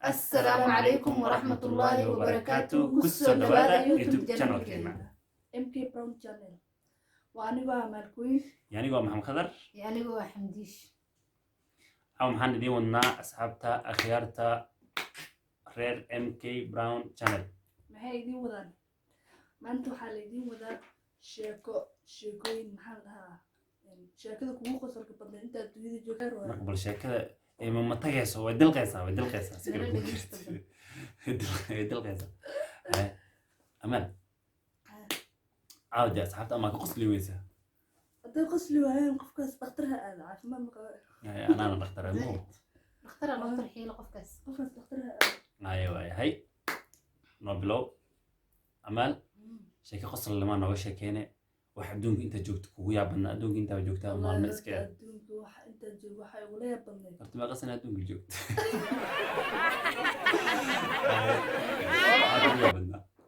السلام عليكم ورحمة الله وبركاته. كسر دوادا يوتيوب channel كينا MK Brown channel. وأنا بقى مالكوين. يعني هو محمد خضر يعني هو حمديش. أو محمد دي ونا أصحابتا أخيارتا رير MK Brown channel. ما هي دي ودان. ما أنتوا حالي دي ودان شيكوين محلها. يعني شيكده كم قصر كبدل أنت تريد جوكر ولا؟ مقبل شيكده ما تجهز هو يدل قيسا يدل قيسا أمان عودة أصحابتا أما قصلي ويسا أنت قصلي وين قفكاس بخترها أنا عارف ما مقا أنا بخترها مو بخترها نقطة حيلة قفكاس بخترها أيوة هاي نوبلو أمال شيكي قصر اللي ما نوغا شيكيني واحد دونك انت جوجت كويا بنا دونك انت جوجتها مال مسكين دونك واحد انت جوج واحد ولا يبني قلت ما قصنا دونك جوجت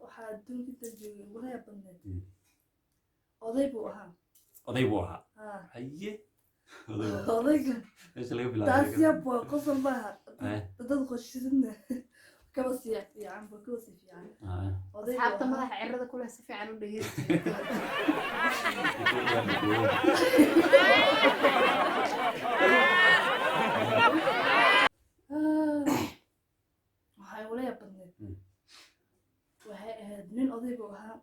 واحد دونك انت جوج ولا يبني أضيبوها أضيبوها ها هي أضيق ايش اللي قبل تاس يبوا قصر بها تدخل شذنا كبس يا عم بكوسي في يعني أصحابته مدح عرضة كلها سفي عنه دقيق waxay wala yabadneed waxay ahayd nin odayga ahaa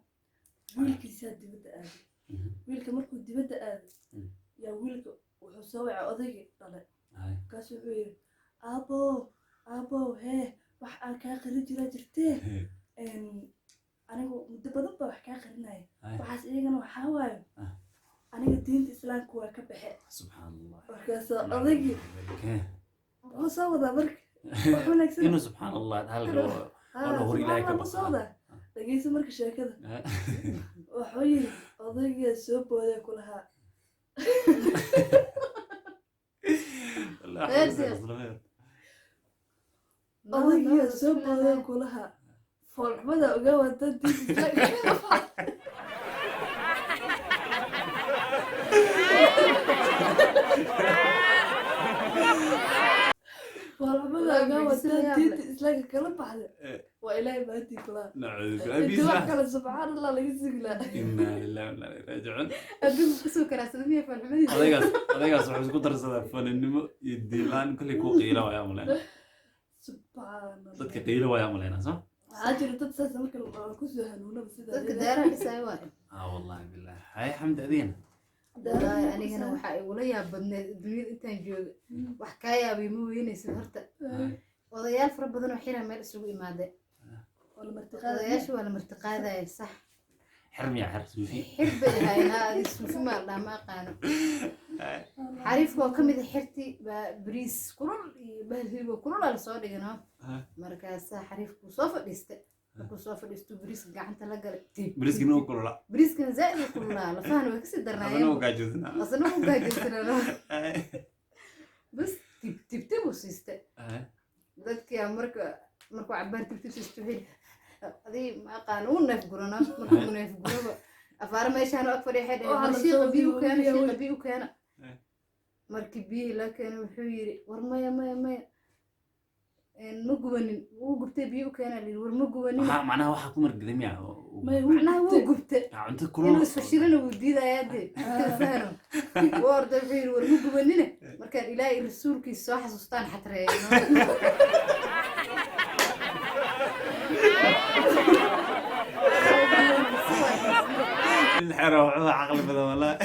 wiilkiisa dibadda aaday wiilka markuu dibadda aaday yaa wiilka wuxuu soo wacay odaygii dhalay kaas wuxuu yiri aabo hee wax aan kaa qarin jira jirtee anigu muddo badan baa wax kaa qarinaya waxaas iyagana waxaa waayo aniga diinta islaamka waa ka baxe subxaanallah markaas odaygii wuxuu soo wadaa marka wax wanaagsan inuu subxaanallah halka oo hor ilaahay ka baxo dhageyso marka sheekada wuxuu yiri odaygii soo booday ku lahaa odaygii soo booday ku lahaa foolxumada uga wada diinta والله قام تديت إسلاك كلام بحده وإلهي ما أنتي كلام أنت وحكي سبحان الله لا يسقلا إنا لله وإنا إليه راجعون أدوم قصو كراسة فالحمد أضيق صحيح سكو درسة فالنمو يديلان كل كو قيلة ويا مولانا سبحان الله ضدك قيلة ويا مولانا صح؟ عاجل تتساسا ممكن كوسو هنونا بس ضدك دارا حسايوان والله بالله هاي حمد أذين والله أنا waxaa igula yaabadneed dunida intaan joogo wax ka yaabay ma weynaysid horta odayaal fara badan oo xiraa meel isugu imaade odayaasha waa la martiqaadaya sax حرم يا حر سوفي حب هاي سوفي ما لا ما قانو حريف كو كميد xirti bariis kulul bahlibo kulul la soo dhigana markaas xariif ku soo fadhiiste ku soo fadhiisto bariis gacanta la galay bariiska inuu kulula bariiskan zaid kulula la fahno way kasi darnaayeen anoo gaajisna bas tib u siiste dadkii marka cabaar tib siiste adii ma qaan uu neef gurana markuu neef guraba afaar meeshaan oo fadhiixay shiiqa biyo keena markii biyo la keenay wuxuu yiri war maya ma gubanin uu gubtay biyo keena li war ma gubanin macnaha waxa ku margday miya macnaha uu gubtay inta kulul inuu fashilana uu diidayaade fahno war dabir war ma gubanin marka ilaahay rasuulkiisa soo xasuustaan xatreeyno الحرة وعوها عقل بدل والله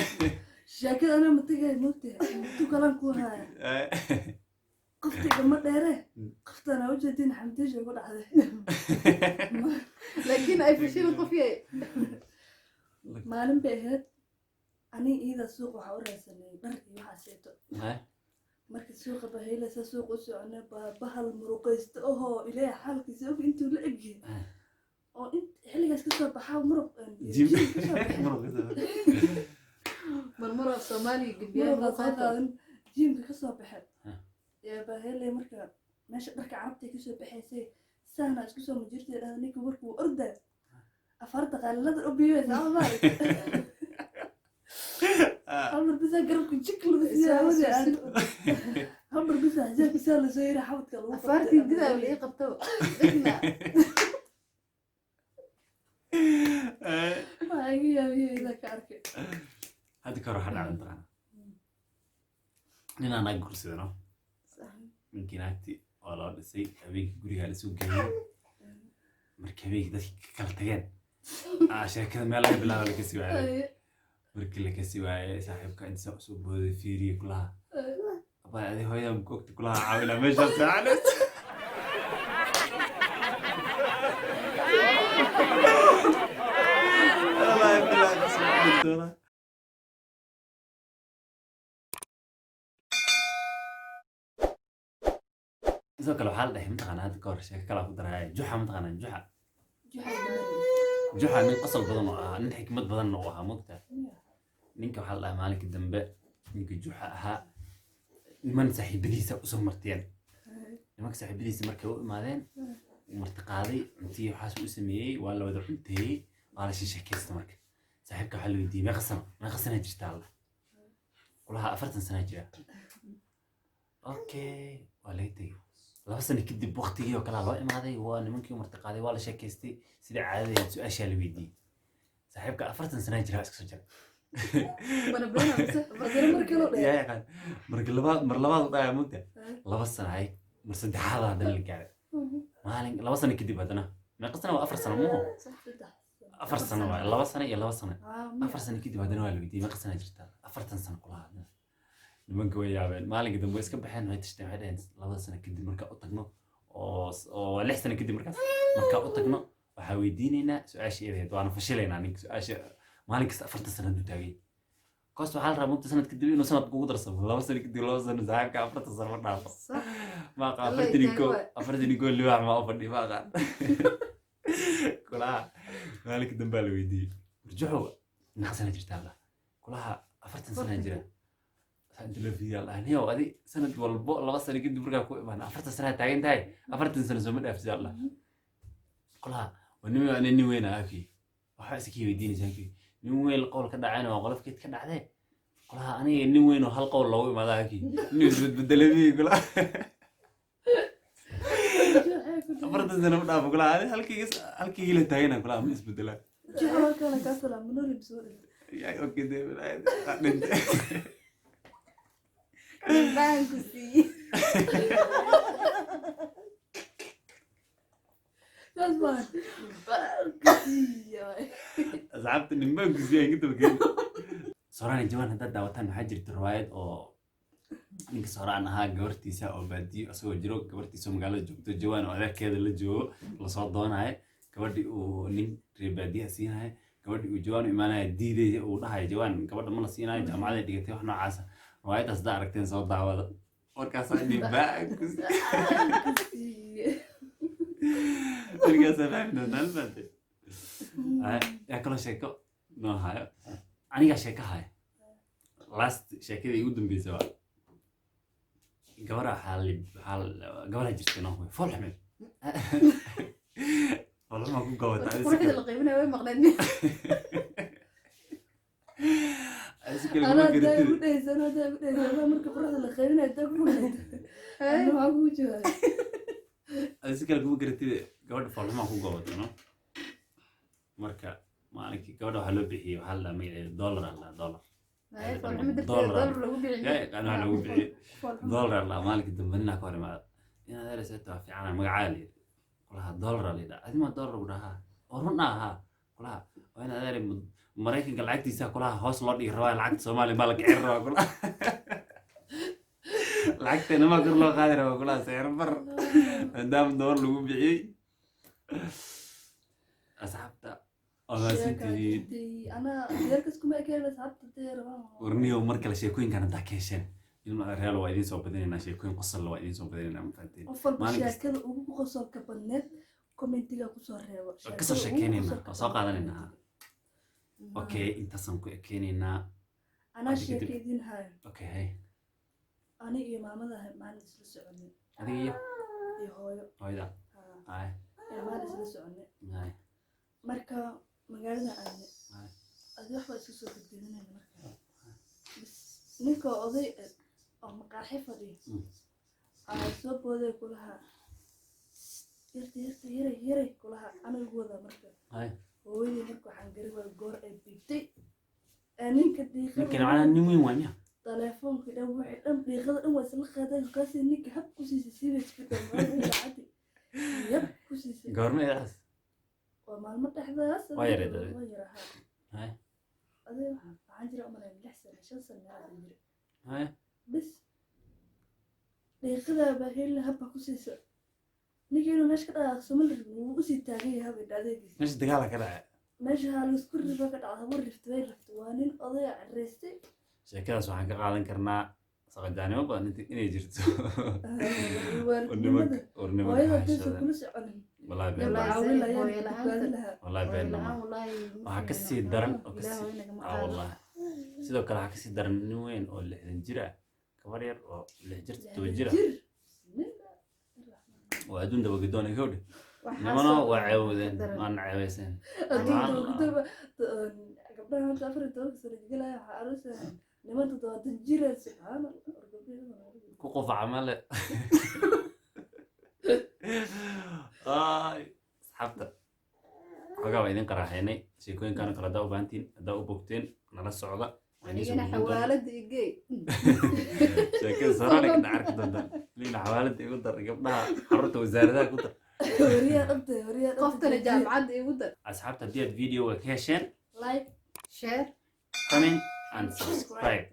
شاكر أنا متجه موتي تو كلام كوها قفتي قمة دايرة قفت أنا وجه دين حمديش يقول عليه لكن أي فشيل طفيه ما لم بيهد أنا إذا سوق وحورها سنة بركي وحسيته marka suuqa bahayla suuq u socona bahal muruqaysto oo ilaahay xalki sabab intuu la egyahay oo xilligaas ka soo baxaa muruq marmar Soomaaliya gabdhaha qaadan jiimka ka soo baxay yaa bahayla marka meesha dharka carabta ka soo baxaysay saana isku soo mujirtay ninka markuu orday afarta qaalada u biyeeyay ama أمر بس أقرب كل شكل بس يا ولد hambar bisa hajar bisa la soo yiri xabadka lagu afaartii didaa la ii qabto dadna ma iga yaabiyo ila ka arkay hadda ka ruuxa dhacdan taqaan ninaan naag gursadano ninkii naagti oo loo dhisay habeenkii gurigaa lasoo geeyey marka habeenkii dadkii kala tageen sheekada meel laga bilaabo lakasi waayay markii lakasi waayay saaxiibka inta soo booday fiiriye kulaha abaa adi hooyada googta kulaha caawina meeshaas fiicanes sidoo kale waxaa la dhahay mataqaanaa hadda ka hor sheeko kalaa ku daraya juxa mataqaanaa juxa nin qosol badan oo ahaa nin xikmad badan oo ahaa mogtaa ninka waxaa la dhahay maalinka dambe ninka juxa ahaa niman saaxiibadiisa usoo marteen nimanka saaxiibadiisa markay u imaadeen martiqaaday cuntii waxaas u sameeyey waa la wada cunteeyey waa la sheekaysta marka saaxiibka waxaa la weydiiyey meeqa sana jirtaa alla kulaha 40 sana jira okay waa laga tegey 2 sano kadib waqtigii oo kale loo imaaday waa nimankii martiqaaday waa la sheekaystay sida caadada su'aasha la weydiiyey saaxiibka 40 sana jira iska soo jira marka labaad u dhaaya mugta 2 sano ay mar saddexaad haddana la gaaray maalin 2 sano kadib haddana meeqa sano waa 4 sano muuhu 4 sano waa 2 sano iyo 2 sano 4 sano kadib haddana waa la weydiiyey meeqa sano jirtaa 40 sano kulaha nimanka way yaabeen maalinka dambe iska baxeen way tashteen waxay dhaheen 2 sano kadib markaa u tagno oo 6 sano kadib markaa u tagno waxaa weydiinaynaa su-aashii eedayd waana fashilaynaa ninka su-aasha maalin kasta 40 sano haduu taagay koos waxaa la rabaa muddo sanad kadib inuu sanad kugu darsamo 2 sano kadib 2 sano saaxiibka 40 sano la dhaafo ma qaa 40 liwaax ma u fadhi ma qaa kulaha maalinka dambe la weydiiyey warjuxo meeqa sano jirtaa kulaha 40 sano jira telefiya la niyo adi sanad walbo 2 sano kadib markaa ku imaan 40 sano taagan tahay 40 sano soo ma dhaafsi Allah kulaha ونمي أنا نوين أكيد وحاسك يديني زكي نوين القول كذا عنا وقلف كيت كذا عده قلها أنا نوين وهالقول لو ما ذا أكيد نيوز بدلبي قلها أفرض إن أنا بدأ بقول هذا هالكي يلا تاينا قلها من اسم بدلا جهة كان كسر منوري بسوري يا أوكي ده بانكسي كسبان بانكسي زعبت إن بانكسي يعني كنت بكين صراحة الجوان هذا دعوتان حاجة روايات أو إنك صراحة أنها جورتيسا أو بدي أسوي جرو جورتيسا مقالة جبت الجوان وهذا كذا اللي جو لصاد دون هاي كبردي ونين ربادي أسين هاي كبردي وجوان إيمانها دي وده جوان كبرد من الصين هاي جماعة دقيقتين وإحنا عاسة روايات أصدق ركتين صوت دعوة وركاس عندي بانكسي تلقى سبعنا نلبس يا كل شيء نو هاي أنا كشيء هاي last شيء كذا يودم بيسوا جورا حال جورا جرتنا فول حمل والله ما كنت قوي تعال واحد اللي قيمنا وين مغلني أنا دايما دايما أنا دايما مركب واحد اللي خيرنا دايما أنا ما أقول جوا أذكر كم قرتي جورا فول ما كنت قوي تنا مركب ما عليك جورا حلو بيجي وحلا مية دولار لا دولار دولار لو بيعني أنا لو بيجي دولار لا مالك دمنا كوري ما أنا درست في عنا مقعالي كلها دولار ليدا هذه ما دولار وراها ورناها كلها وأنا داري مريكن قلعتي سا كلها هوس لودي رواي العقد سومالي مالك عرّا كلها العقد أنا ما أقول له قادر كلها سعر بر دام دولار لو بيجي أصحابته أنا ديركس كم أكيد أصحابته تيرا ورنيو مركل شيكوين كانت داكيشن إنه ريال وايدين سو بدينا شيكوين قصة وايدين سو بدينا مفاتين أفضل شيء كذا وبقصر كبنات كومنتيga ku soo reebo kasoo sheekeynayna soo qaadanayna okay inta san ku ekeenayna ana sheekeydin hay okay ani iyo maamada maalin isla soconay adiga iyo hooyada hay maalin isla soconay hay marka magaalada aan adi wax baa isku soo gudbinayna marka ninka oday oo maqaaxi fadhiyo aa soo booday kulaha yaray kulaha anigu wada marka hooyadii marka waxaan gari waa goor ay bigtay ninka diiqada ninkan macnaha nin weyn waa miya telefoonka dhan waxay dhan diiqada dhan waa isla qaadeen kaasii ninka hab ku siisay sida isbedel yab ku siisay goorma idaas waa maalmo dhexdaas waa yaray dad hay adiga waxaan jira umalay 6 sano 5 sano meelaha jira hay bis diiqada baa hel hab ku siisay ninkii meesha ka dhaaqso ma wuu u sii taagay yahay dhacdadiisa meesha dagaal ka dhacay meesha hal isku riba ka dhacay war riftay waa nin oday careystay sheekadaas waxaan ka qaadan karnaa saqajaanimo badan inay jirto warnimada hooyada dadka kula soconin wallahi been wallahi been waxaa ka sii daran oo ka sii wallahi sidoo kale waxaa ka sii daran nin weyn oo 60 jir ah gabar yar oo 6 jirta 7 jir waa adduun daba gidoon gabadh nimano waa ceewdeen aan ceebaysan gabdhaha hadda 14 sano galaya waxa arusay niman 7 jir subhanallah ku qof amale ay asxaabta xogaa waa idin qaraaxaynay sheekooyinkan kala daa u baahantiin haddaa u bogteen nala socda anigana xawaalada igey sheekada sarana ka arki doontaan liina xawaalada igu dar gabdhaha xarunta wasaaradaha ku dar horiyaa qoftana jaamacadda igu dar asxaabta haddii aad videoga ka hesheen like share comment and subscribe